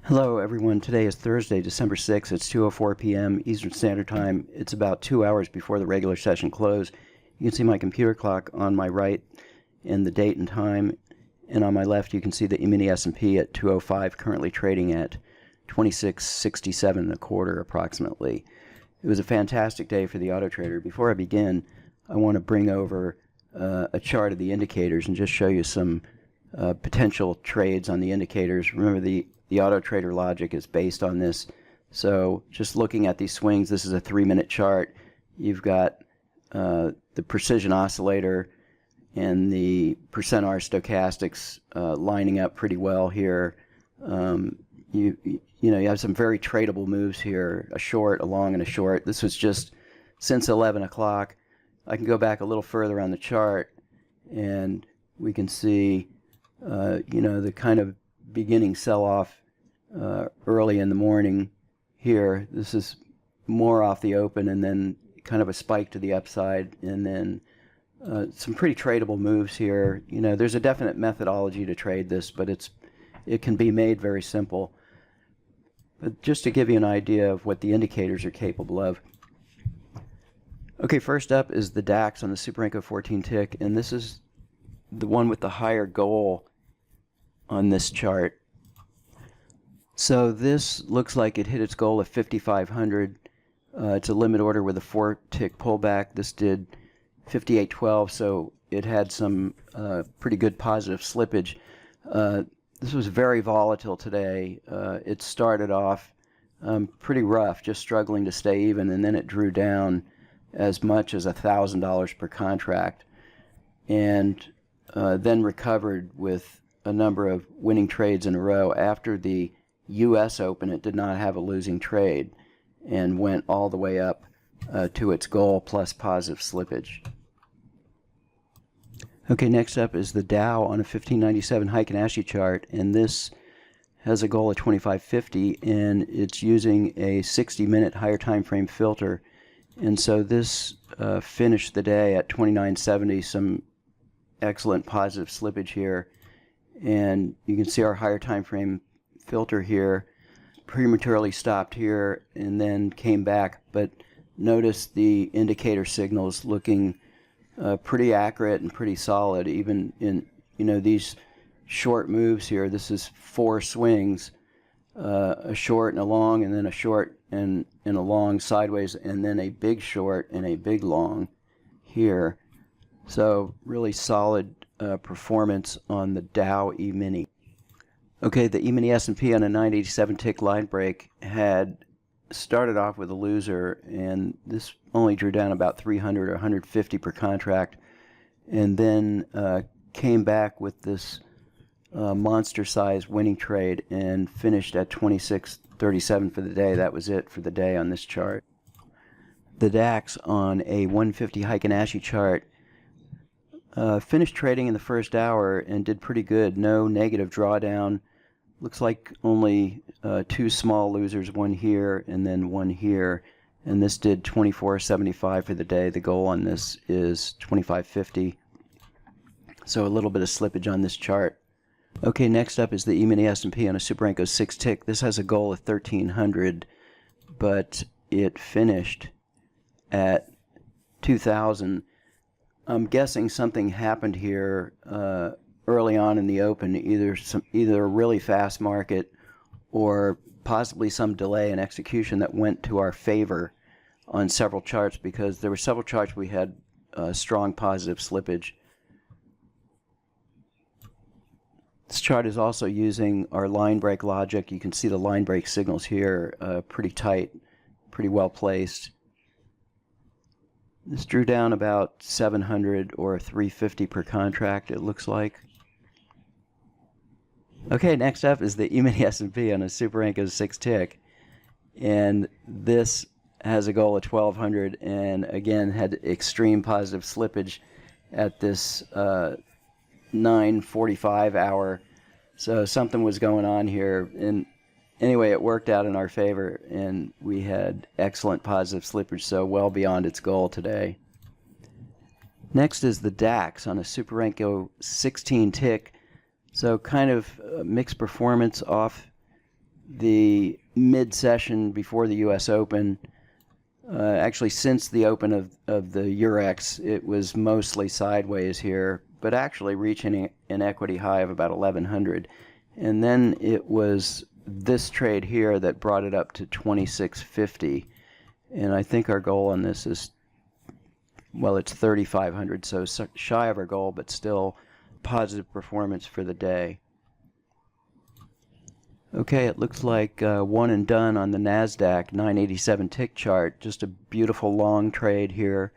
Hello everyone, today is Thursday, December 6th. It's 2:04 p.m. Eastern Standard Time. It's about 2 hours before the regular session close. You can see my computer clock on my right and the date and time, and on my left you can see the Emini S&P at 205, currently trading at 26.67 approximately. It was a fantastic day for the Autotrader. Before I begin, I want to bring over a chart of the indicators and just show you some potential trades on the indicators. Remember, the Autotrader logic is based on this. So just looking at these swings, this is a 3-minute chart. You've got the precision oscillator and the percent R stochastics lining up pretty well here. You have some very tradable moves here, a short, a long, and a short. This was just since 11 o'clock. I can go back a little further on the chart, and we can see the kind of beginning sell-off early in the morning here. This is more off the open, and then kind of a spike to the upside, and then some pretty tradable moves here. There's a definite methodology to trade this, but it can be made very simple. But just to give you an idea of what the indicators are capable of. Okay, first up is the DAX on the Super Renko 14 tick, and this is the one with the higher goal on this chart. So this looks like it hit its goal of 5,500. It's a limit order with a 4-tick pullback. This did 58.12, so it had some pretty good positive slippage. This was very volatile today. It started off pretty rough, just struggling to stay even, and then it drew down as much as $1,000 per contract, and then recovered with a number of winning trades in a row. After the U.S. Open, it did not have a losing trade and went all the way up to its goal plus positive slippage. Okay, next up is the Dow on a 1597 Heikin-Ashi chart, and this has a goal of 2550, and it's using a 60-minute higher time frame filter. And so this finished the day at 2970, some excellent positive slippage here. And you can see our higher time frame filter here prematurely stopped here and then came back, but notice the indicator signals looking pretty accurate and pretty solid, even in these short moves here. This is 4 swings, a short and a long, and then a short and a long sideways, and then a big short and a big long here. So really solid performance on the Dow E-mini. Okay, the E-mini S&P on a 987 tick line break had started off with a loser, and this only drew down about 300 or 150 per contract, and then came back with this monster size winning trade and finished at 26.37 for the day. That was it for the day on this chart. The DAX on a 150 Heikin-Ashi chart finished trading in the first hour and did pretty good. No negative drawdown. Looks like only 2 small losers, one here and then one here. And this did 24.75 for the day. The goal on this is 25.50. So a little bit of slippage on this chart. Okay, next up is the Emini S&P on a Super Renko 6 tick. This has a goal of 1,300, but it finished at 2,000. I'm guessing something happened here early on in the open, either a really fast market or possibly some delay in execution that went to our favor on several charts, because there were several charts we had strong positive slippage. This chart is also using our line break logic. You can see the line break signals here, pretty tight, pretty well placed. This drew down about 700 or 350 per contract, it looks like. Okay, next up is the Emini S&P on a Super Renko 6 tick, and this has a goal of 1,200, and again had extreme positive slippage at this 9:45 hour. So something was going on here, and anyway, it worked out in our favor, and we had excellent positive slippage, so well beyond its goal today. Next is the DAX on a Super Renko 16 tick. So kind of mixed performance off the mid-session before the U.S. Open. Actually, since the open of the Eurex, it was mostly sideways here, but actually reaching an equity high of about 1100. And then it was this trade here that brought it up to 2650. And I think our goal on this is, well, it's 3500, so shy of our goal, but still positive performance for the day. Okay, it looks like one and done on the NASDAQ 987 tick chart. Just a beautiful long trade here,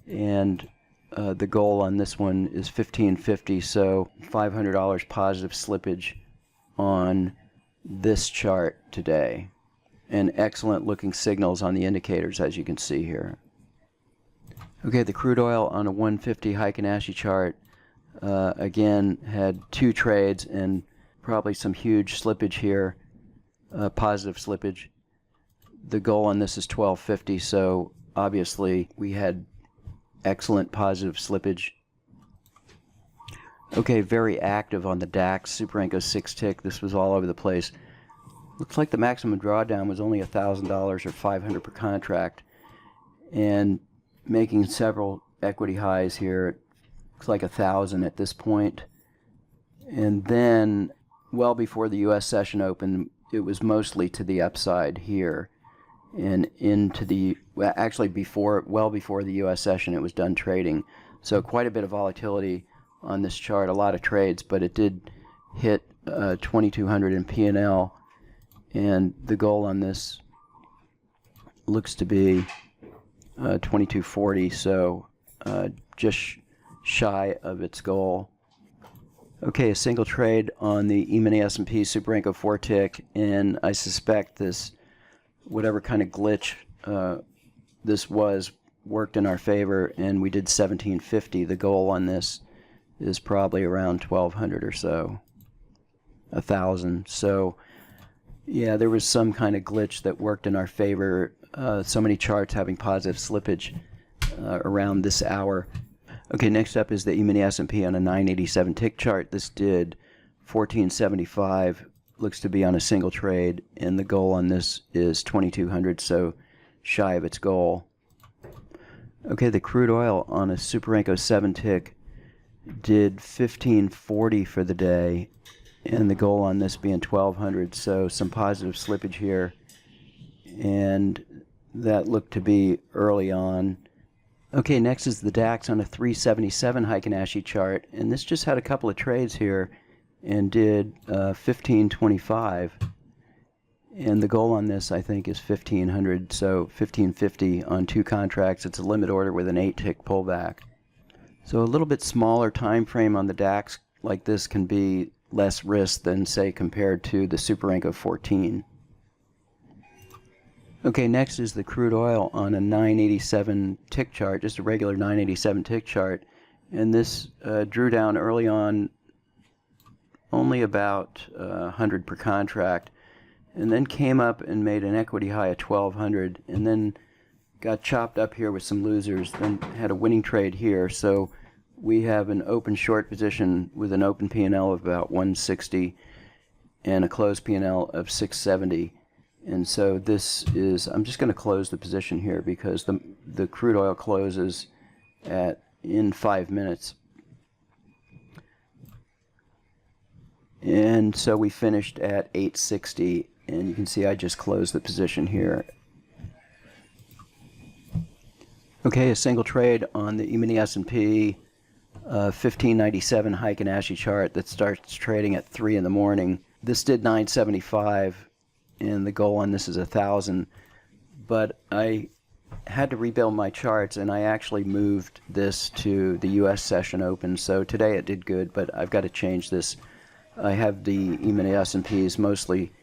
and the goal on this one is 1550, so $500 positive slippage on this chart today. And excellent looking signals on the indicators, as you can see here. Okay, the crude oil on a 150 Heikin-Ashi chart again had two trades and probably some huge slippage here, positive slippage. The goal on this is 1250, so obviously we had excellent positive slippage. Okay, very active on the DAX, Super Renko 6 tick. This was all over the place. Looks like the maximum drawdown was only $1,000 or 500 per contract, and making several equity highs here. Looks like 1,000 at this point. And then, well before the U.S. session opened, it was mostly to the upside here, and into the, well, actually well before the U.S. session, it was done trading. So quite a bit of volatility on this chart, a lot of trades, but it did hit 2200 in P&L, and the goal on this looks to be 2240, so just shy of its goal. Okay, a single trade on the Emini S&P Super Renko 4 tick, and I suspect this, whatever kind of glitch this was, worked in our favor, and we did 1750. The goal on this is probably around 1200 or so, 1000. So yeah, there was some kind of glitch that worked in our favor. So many charts having positive slippage around this hour. Okay, next up is the Emini S&P on a 987 tick chart. This did 1475, looks to be on a single trade, and the goal on this is 2200, so shy of its goal. Okay, the crude oil on a Super Renko 7 tick did 1540 for the day, and the goal on this being 1200, so some positive slippage here, and that looked to be early on. Okay, next is the DAX on a 377 Heikin-Ashi chart, and this just had a couple of trades here and did 1525, and the goal on this I think is 1500, so 1550 on two contracts. It's a limit order with an 8 tick pullback. So a little bit smaller time frame on the DAX like this can be less risk than, say, compared to the Super Renko 14. Okay, next is the crude oil on a 987 tick chart, just a regular 987 tick chart, and this drew down early on only about 100 per contract, and then came up and made an equity high at 1200, and then got chopped up here with some losers, then had a winning trade here. So we have an open short position with an open P&L of about 160 and a closed P&L of 670. And so this is, I'm just going to close the position here because the crude oil closes in 5 minutes. And so we finished at 860, and you can see I just closed the position here. Okay, a single trade on the Emini S&P 1597 Heikin-Ashi chart that starts trading at 3 in the morning. This did 975, and the goal on this is 1000, but I had to rebuild my charts, and I actually moved this to the U.S. session open. So today it did good, but I've got to change this. I have the Emini S&Ps mostly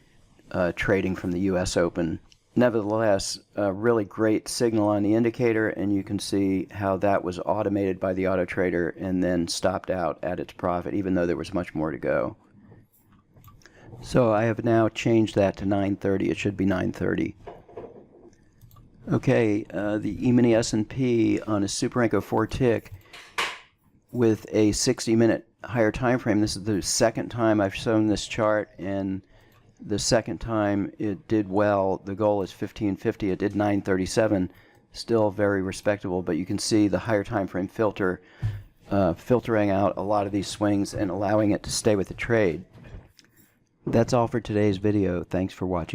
trading from the U.S. Open. Nevertheless, a really great signal on the indicator, and you can see how that was automated by the Autotrader and then stopped out at its profit, even though there was much more to go. So I have now changed that to 930. It should be 930. Okay, the Emini S&P on a Super Renko 4 tick with a 60-minute higher time frame. This is the second time I've shown this chart, and The second time it did well. The goal is 1550. It did 937. Still very respectable, but you can see the higher time frame filter filtering out a lot of these swings and allowing it to stay with the trade. That's all for today's video. Thanks for watching.